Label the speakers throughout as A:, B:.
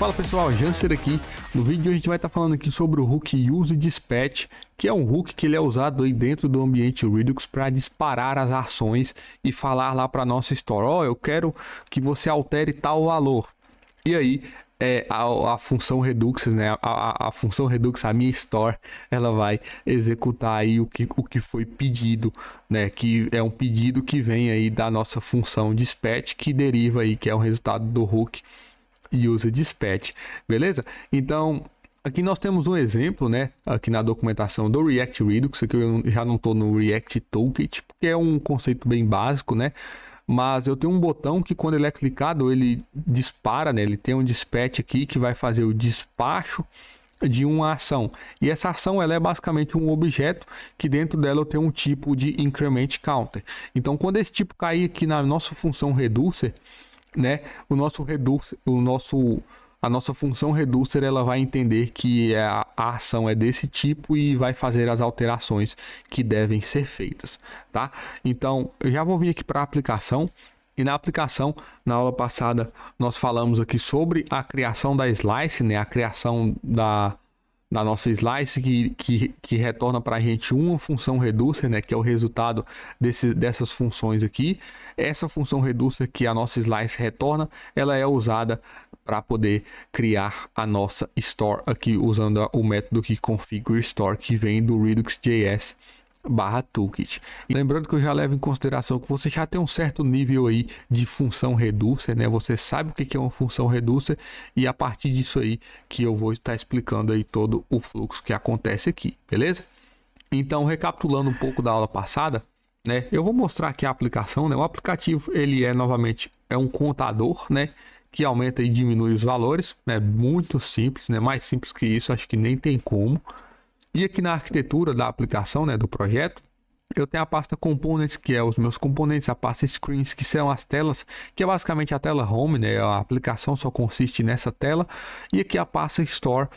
A: Fala pessoal, Janser aqui. No vídeo de hoje a gente vai estar falando aqui sobre o hook Use Dispatch, que é um hook que ele é usado aí dentro do ambiente Redux para disparar as ações e falar lá para nossa store, ó, eu quero que você altere tal valor. E aí a função Redux, né? A função Redux, a minha store, ela vai executar aí o que foi pedido, né? Que é um pedido que vem aí da nossa função dispatch, que deriva aí, que é o resultado do hook Use Dispatch, beleza? Então aqui nós temos um exemplo, né? Aqui na documentação do React Redux, aqui eu já não estou no React Toolkit, porque é um conceito bem básico, né? Mas eu tenho um botão que quando ele é clicado, ele dispara, né? Ele tem um dispatch aqui que vai fazer o despacho de uma ação. E essa ação ela é basicamente um objeto que dentro dela eu tenho um tipo de increment counter. Então quando esse tipo cair aqui na nossa função reducer, né? A nossa função reducer ela vai entender que a ação é desse tipo e vai fazer as alterações que devem ser feitas, tá? Então eu já vou vir aqui para a aplicação. E na aplicação, na aula passada, nós falamos aqui sobre a criação da slice, né? A criação da nossa slice que retorna para a gente uma função reducer, né? Que é o resultado dessas funções aqui. Essa função reducer que a nossa slice retorna, ela é usada para poder criar a nossa store aqui usando o método que configure store, que vem do Redux.js /toolkit. E lembrando que eu já levo em consideração que você já tem um certo nível aí de função reducer, né? Você sabe o que é uma função reducer e a partir disso aí que eu vou estar explicando aí todo o fluxo que acontece aqui, beleza? Então, recapitulando um pouco da aula passada, né? Eu vou mostrar aqui a aplicação, né? O aplicativo ele novamente um contador, né? Que aumenta e diminui os valores, né? Muito simples, né? Mais simples que isso, acho que nem tem como. E aqui na arquitetura da aplicação, né, do projeto, eu tenho a pasta Components, que é os meus componentes, a pasta Screens, que são as telas, que é basicamente a tela Home, né, a aplicação só consiste nessa tela, e aqui a pasta Store,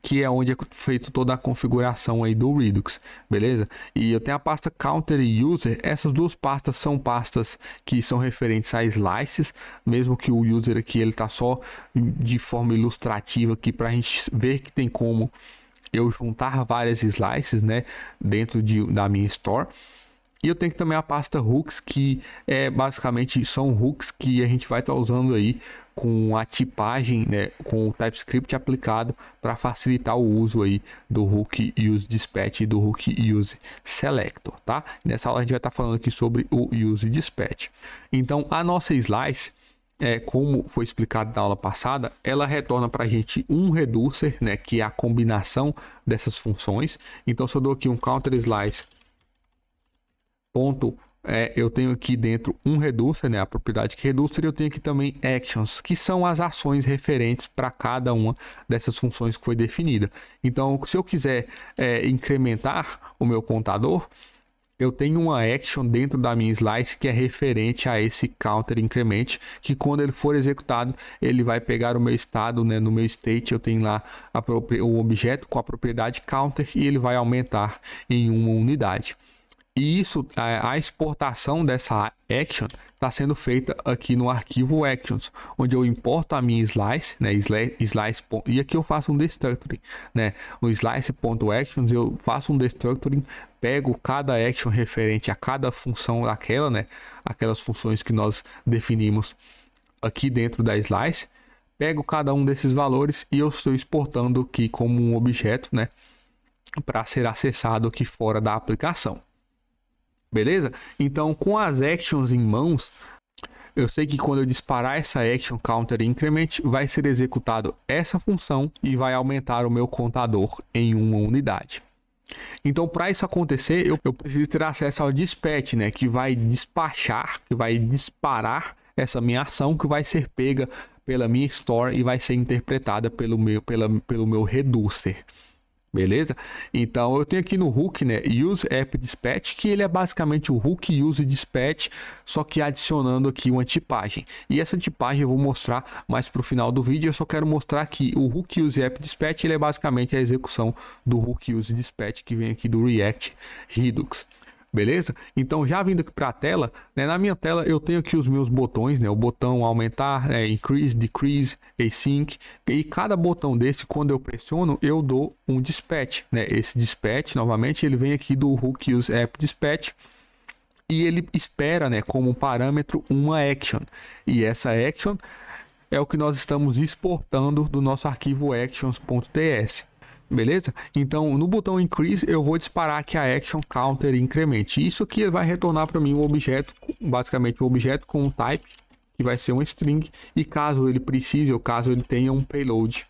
A: que é onde é feito toda a configuração aí do Redux, beleza? E eu tenho a pasta Counter e User. Essas duas pastas são pastas que são referentes a slices, mesmo que o User aqui ele tá só de forma ilustrativa aqui para a gente ver que tem como eu juntar várias slices, né, dentro da minha store. E eu tenho também a pasta hooks, que basicamente são hooks que a gente vai estar usando aí com a tipagem, né, com o TypeScript aplicado para facilitar o uso aí do hook Use Dispatch e do hook Use Selector, tá? Nessa aula a gente vai estar falando aqui sobre o Use Dispatch. Então a nossa slice, como foi explicado na aula passada, ela retorna para a gente um reducer, né, que é a combinação dessas funções. Então, se eu dou aqui um counter slice ponto, eu tenho aqui dentro um reducer, né, a propriedade que reducer, e eu tenho aqui também actions, que são as ações referentes para cada uma dessas funções que foi definida. Então, se eu quiser incrementar o meu contador, eu tenho uma action dentro da minha slice que é referente a esse counter increment, que quando ele for executado, ele vai pegar o meu estado, né? No meu state eu tenho lá o objeto com a propriedade counter e ele vai aumentar em uma unidade. E isso, a exportação dessa action está sendo feita aqui no arquivo actions, onde eu importo a minha slice, né, e aqui eu faço um destructuring, né, no slice.actions eu faço um destructuring, pego cada action referente a cada função daquela, né, aquelas funções que nós definimos aqui dentro da slice, pego cada um desses valores e eu estou exportando aqui como um objeto, né, para ser acessado aqui fora da aplicação. Beleza? Então, com as actions em mãos, eu sei que quando eu disparar essa action counter increment, vai ser executado essa função e vai aumentar o meu contador em uma unidade. Então, para isso acontecer, eu preciso ter acesso ao dispatch, né, que vai despachar, que vai disparar essa minha ação, que vai ser pega pela minha store e vai ser interpretada pelo meu reducer. Beleza? Então eu tenho aqui no hook, né, Use App Dispatch, que ele é basicamente o hook Use Dispatch, só que adicionando aqui uma tipagem. E essa tipagem eu vou mostrar mais para o final do vídeo. Eu só quero mostrar que o hook Use App Dispatch ele é basicamente a execução do hook Use Dispatch que vem aqui do React Redux. Beleza? Então já vindo aqui para a tela, né, na minha tela eu tenho aqui os meus botões, né, o botão aumentar, increase, decrease, async, e cada botão desse, quando eu pressiono, eu dou um dispatch, né? Esse dispatch, novamente, ele vem aqui do hook use app dispatch e ele espera, né, como parâmetro uma action, e essa action é o que nós estamos exportando do nosso arquivo actions.ts. Beleza? Então, no botão increase, eu vou disparar aqui a action counter increment. Isso aqui vai retornar para mim um objeto, basicamente um objeto com um type, que vai ser um string. E caso ele precise, ou caso ele tenha um payload,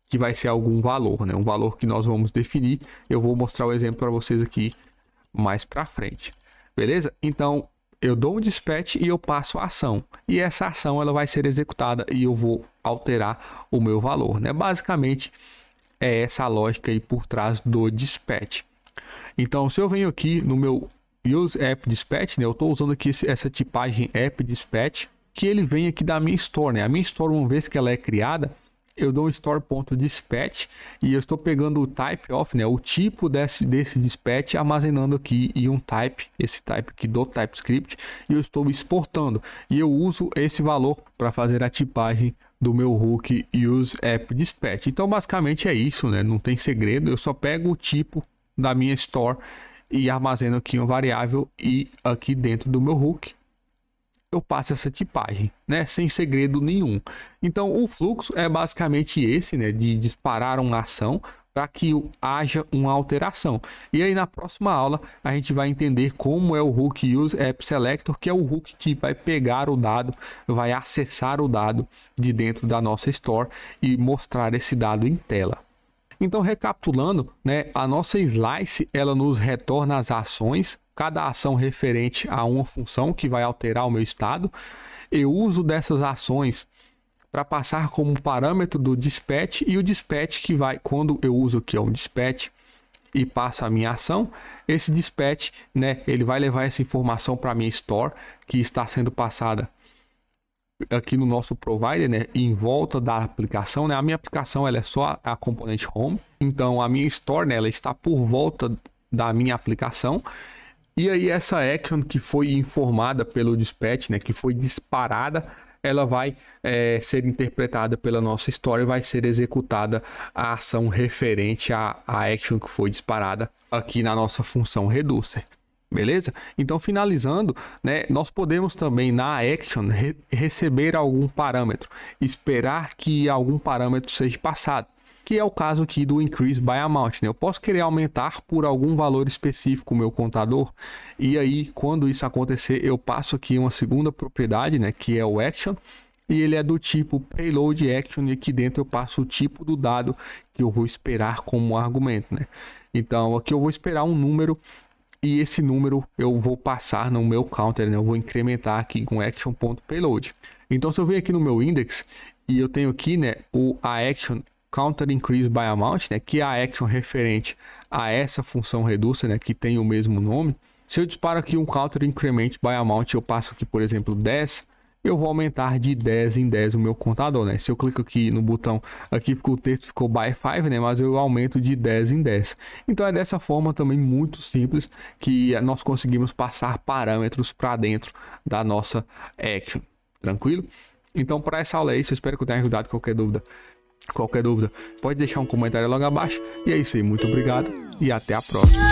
A: que vai ser algum valor, né? Um valor que nós vamos definir. Eu vou mostrar o exemplo para vocês aqui mais para frente. Beleza? Então, eu dou um dispatch e eu passo a ação. E essa ação ela vai ser executada e eu vou alterar o meu valor, né? Basicamente, é essa a lógica aí por trás do dispatch. Então, se eu venho aqui no meu use app dispatch, né, eu estou usando aqui essa tipagem app dispatch, que ele vem aqui da minha store, né? A minha store, uma vez que ela é criada, eu dou um store.dispatch e eu estou pegando o type of, né, o tipo desse dispatch, armazenando aqui em um type, esse type aqui do TypeScript, e eu estou exportando. E eu uso esse valor para fazer a tipagem do meu hook use app dispatch. Então basicamente é isso, né? Não tem segredo, eu só pego o tipo da minha store e armazeno aqui uma variável, e aqui dentro do meu hook eu passo essa tipagem, né? Sem segredo nenhum. Então o fluxo é basicamente esse, né? De disparar uma ação para que haja uma alteração. E aí na próxima aula a gente vai entender como é o hook use app selector, que é o hook que vai pegar o dado, vai acessar o dado de dentro da nossa store e mostrar esse dado em tela. Então, recapitulando, né, a nossa slice ela nos retorna as ações, cada ação referente a uma função que vai alterar o meu estado. Eu uso dessas ações para passar como parâmetro do dispatch, e o dispatch que vai, quando eu uso aqui um dispatch e passo a minha ação, esse dispatch, né, ele vai levar essa informação para a minha store, que está sendo passada aqui no nosso provider, né, em volta da aplicação, né? A minha aplicação ela é só a componente home, então a minha store, né, ela está por volta da minha aplicação. E aí essa action que foi informada pelo dispatch, né, que foi disparada, ela vai ser interpretada pela nossa store e vai ser executada a ação referente à action que foi disparada aqui na nossa função reducer. Beleza? Então, finalizando, né, nós podemos também na action receber algum parâmetro, esperar que algum parâmetro seja passado, que é o caso aqui do increase by amount, né? Eu posso querer aumentar por algum valor específico o meu contador, e aí quando isso acontecer eu passo aqui uma segunda propriedade, né, que é o action, e ele é do tipo payload action, e aqui dentro eu passo o tipo do dado que eu vou esperar como argumento, né? Então aqui eu vou esperar um número, e esse número eu vou passar no meu counter, né? Eu vou incrementar aqui com action.payload. Então se eu venho aqui no meu index e eu tenho aqui, né, a action counter increase by amount, né, que é a action referente a essa função reducer, né, que tem o mesmo nome. Se eu disparo aqui um counter increment by amount, eu passo aqui, por exemplo, 10, eu vou aumentar de 10 em 10 o meu contador, né? Se eu clico aqui no botão, aqui o texto ficou by 5, né? Mas eu aumento de 10 em 10. Então é dessa forma também muito simples que nós conseguimos passar parâmetros para dentro da nossa action. Tranquilo? Então para essa aula é isso, eu espero que eu tenha ajudado. Qualquer dúvida, pode deixar um comentário logo abaixo. E é isso aí, muito obrigado e até a próxima.